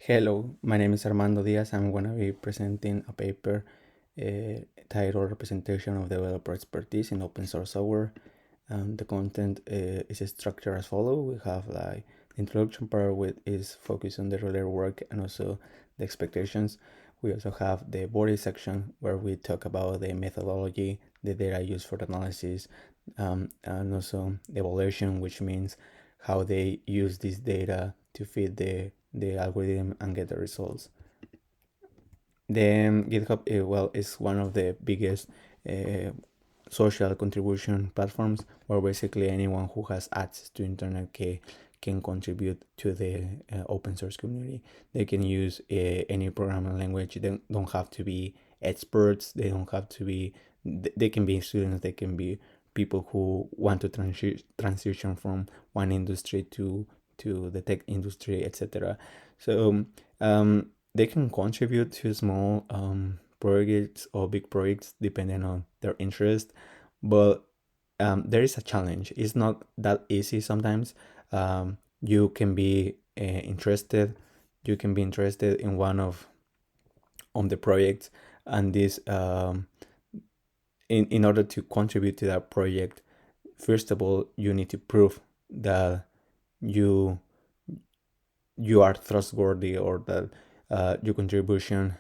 Hello, my name is Armando Diaz. I'm going to be presenting a paper titled Representation of Developer Expertise in Open Source Software. The content is structured as follows. We have like the introduction part with is focused on the related work and also the expectations. We also have the body section where we talk about the methodology, the data used for the analysis, and also the evaluation, which means how they use this data to feed the algorithm and get the results. Then GitHub, well, is one of the biggest uh, social contribution platforms where basically anyone who has access to internet can contribute to the open source community. They can use any programming language. They don't have to be experts. They don't have to be. They can be students. They can be people who want to transition from one industry to the tech industry, etc. So they can contribute to small projects or big projects depending on their interest, but there is a challenge. It's not that easy sometimes. You can be interested. You can be interested in one of on the projects, and this in order to contribute to that project, first of all, you need to prove that you you are trustworthy or that your contribution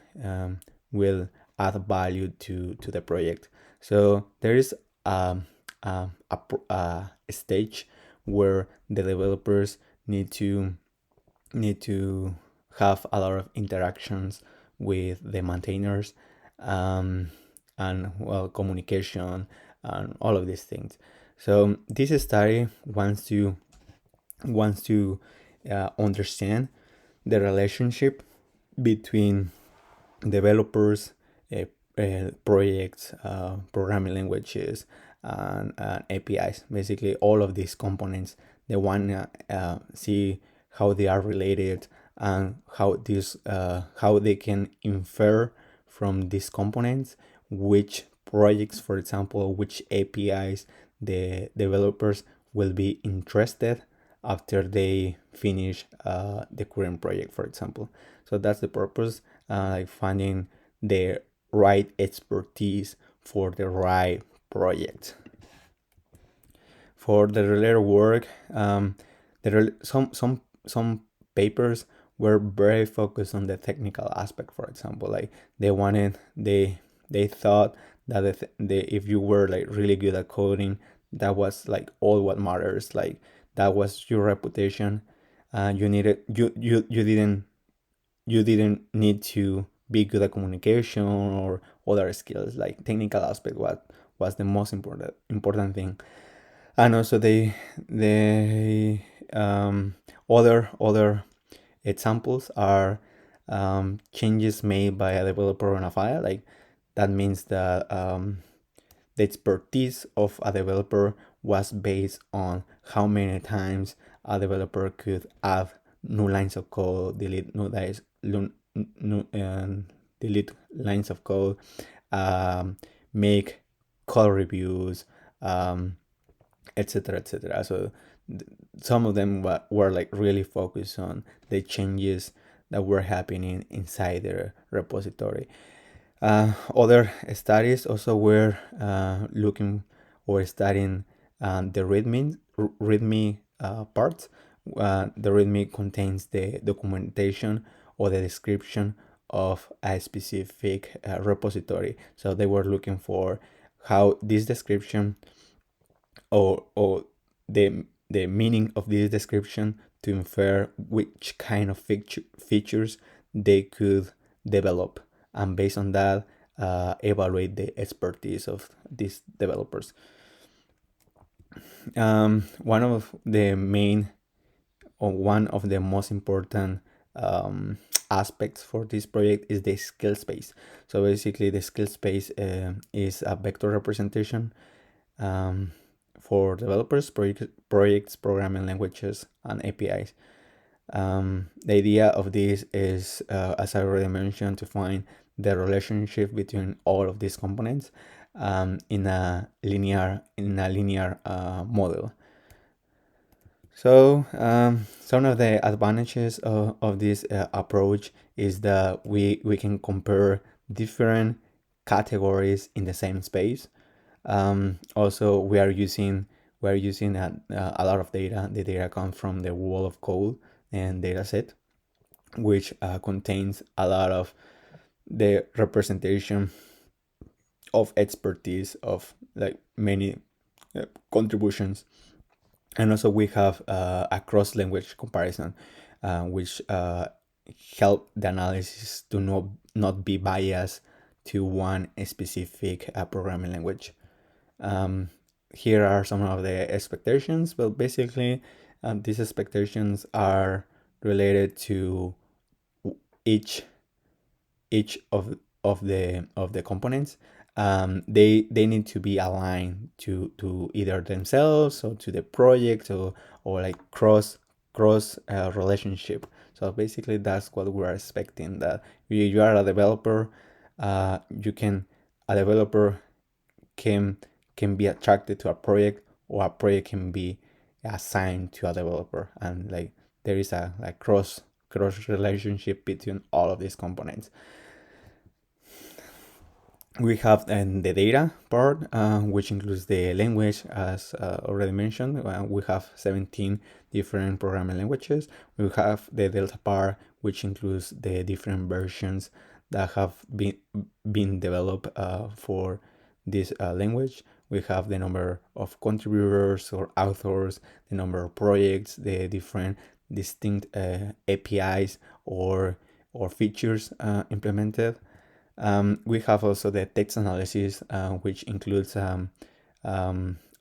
will add value to the project. So there is a stage where the developers need to need to have a lot of interactions with the maintainers, um, and well, communication and all of these things. So this study wants to understand the relationship between developers, projects, programming languages, and APIs. Basically, all of these components. They want to see how they are related and how they can infer from these components which projects, for example, which APIs the developers will be interested after they finish the current project, for example. So that's the purpose, like finding the right expertise for the right project. For the related work, some papers were very focused on the technical aspect. For example, like they thought that if you were like really good at coding, that was like all what matters. Like that was your reputation. You needed you didn't need to be good at communication or other skills. Like technical aspect was the most important thing. And also they other examples are changes made by a developer on a file. Like that means that the expertise of a developer was based on how many times a developer could add new lines of code, delete delete lines of code, make code reviews, etc., etc. So some of them were like really focused on the changes that were happening inside their repository. Other studies also were looking or studying the README part. The README contains the documentation or the description of a specific repository. So they were looking for how this description or the meaning of this description to infer which kind of features they could develop, and based on that evaluate the expertise of these developers. One of the main or one of the most important aspects for this project is the skill space. So basically the skill space is a vector representation for developers, projects, programming languages, and APIs. The idea of this is, as I already mentioned, to find the relationship between all of these components in a linear model. So some of the advantages of this approach is that we can compare different categories in the same space. Also, we are using a lot of data. The data comes from the wall of code and dataset, which contains a lot of the representation of expertise of like many contributions. And also we have a cross language comparison, which help the analysis to not be biased to one specific programming language. Um, Here are some of the expectations, but basically these expectations are related to each each of the components. They need to be aligned to either themselves or to the project, or like cross relationship. So basically that's what we're expecting, that you are a developer, you can a developer can can be attracted to a project, or a project can be assigned to a developer, and like there is a like cross relationship between all of these components. We have then the data part, which includes the language, as already mentioned. We have 17 different programming languages. We have the delta part, which includes the different versions that have been developed for this language. We have the number of contributors or authors, the number of projects, the different distinct APIs or features implemented. We have also the text analysis, which includes an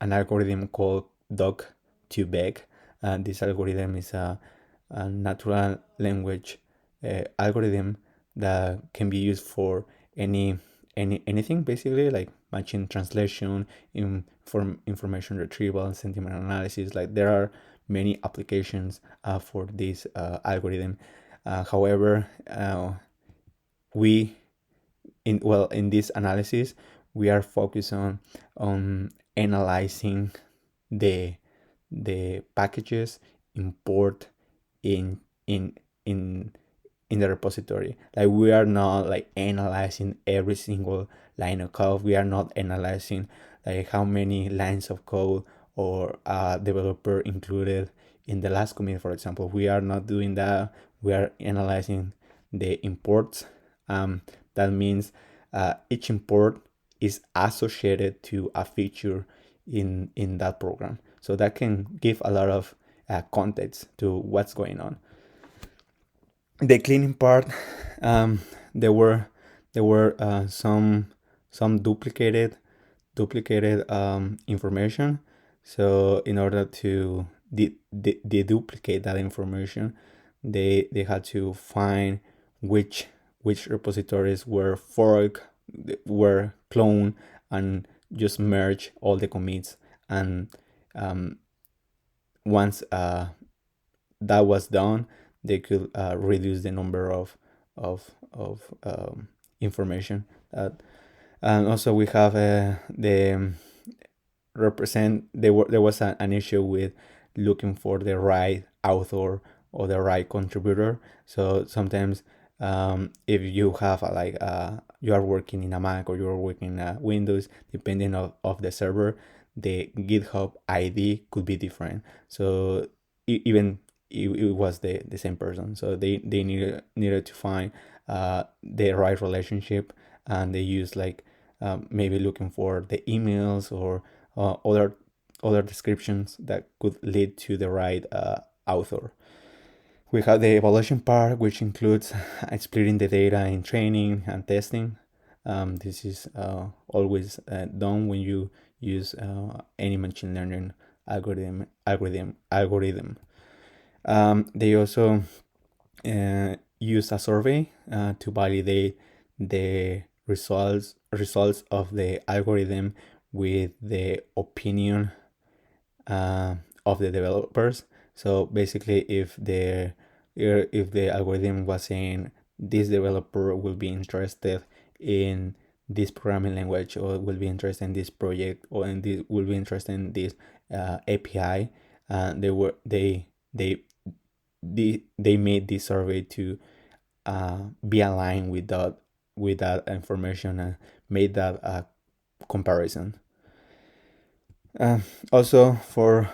algorithm called Doc2Vec. This algorithm is a natural language algorithm that can be used for anything, basically, like machine translation, information retrieval, sentiment analysis. Like there are many applications for this algorithm. However, we in this analysis we are focused on analyzing the the packages import in in in in the repository. Like we are not like analyzing every single line of code. We are not analyzing like how many lines of code or developer included in the last commit, for example. We are not doing that. We are analyzing the imports. That means each import is associated to a feature in that program, so that can give a lot of context to what's going on. The cleaning part, um, there were some duplicated information. So in order to deduplicate that information, they had to find which repositories were fork, were clone, and just merge all the commits. And once that was done, they could reduce the number of information. And also we have the represent there was an issue with looking for the right author or the right contributor. So sometimes if you have you are working in a Mac or you are working in Windows, depending of the server, the GitHub ID could be different. So even it was the same person, so they needed to find the right relationship, and they use like maybe looking for the emails or other descriptions that could lead to the right author. We have the evaluation part, which includes splitting the data in training and testing. This is always done when you use any machine learning algorithm. They also use a survey to validate the results of the algorithm with the opinion of the developers. So basically, if the algorithm was saying this developer will be interested in this programming language, or will be interested in this project, or will be interested in this API, they they made this survey to be aligned with that information and made that comparison. Uh, Also, for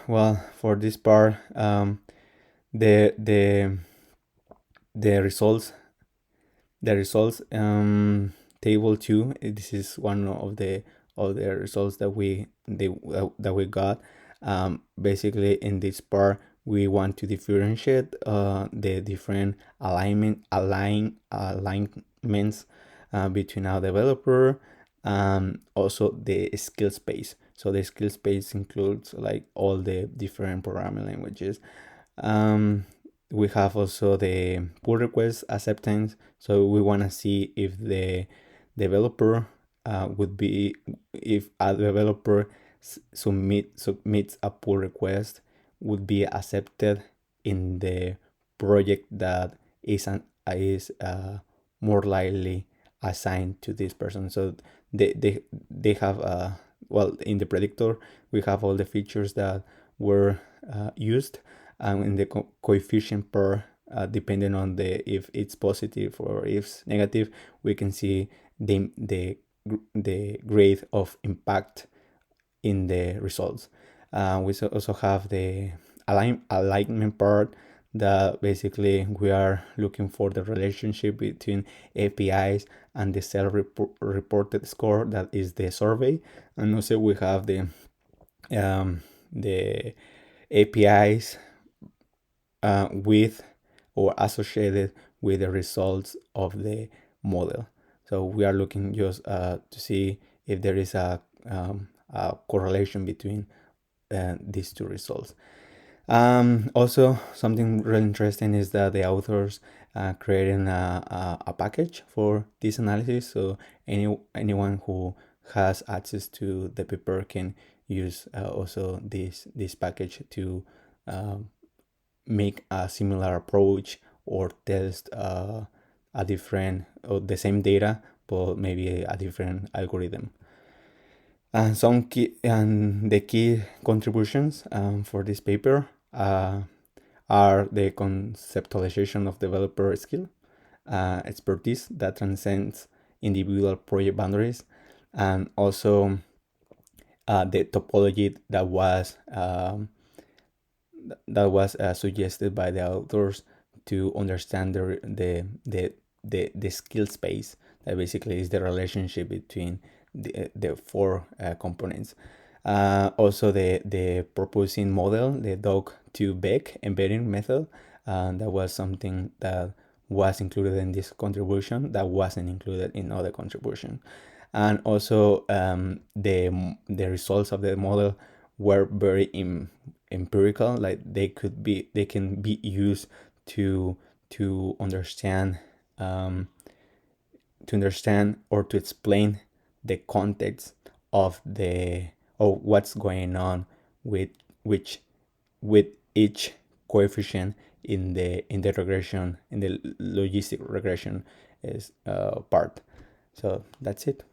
this part, the the the results the results table 2. This is one of the results that we got. Basically, in this part, we want to differentiate the different alignments between our developer, also the skill space. So the skill space includes like all the different programming languages. um, we have also the pull request acceptance. So we want to see if the developer would be if a developer submits a pull request, would be accepted in the project that is more likely assigned to this person. So they have in the predictor we have all the features that were used, in the coefficient per, depending on if it's positive or if it's negative, we can see the grade of impact in the results. We also have the alignment part, that basically we are looking for the relationship between APIs and the self-reported score, that is the survey. And also we have the APIs with or associated with the results of the model. So we are looking just to see if there is a correlation between these two results. Also, something really interesting is that the authors creating a package for this analysis. So anyone who has access to the paper can use also this package to make a similar approach or test a different or the same data, but maybe a different algorithm. And the key contributions for this paper are the conceptualization of developer skill, expertise that transcends individual project boundaries, and also the topology that was suggested by the authors to understand the skill space, that basically is the relationship between the four components. Also, the proposing model, the dog to Beck embedding method, that was something that was included in this contribution that wasn't included in other contribution. And also, the results of the model were very empirical, like they can be used to understand, or to explain the context of what's going on with which with each coefficient in the regression, in the logistic regression is part. So that's it.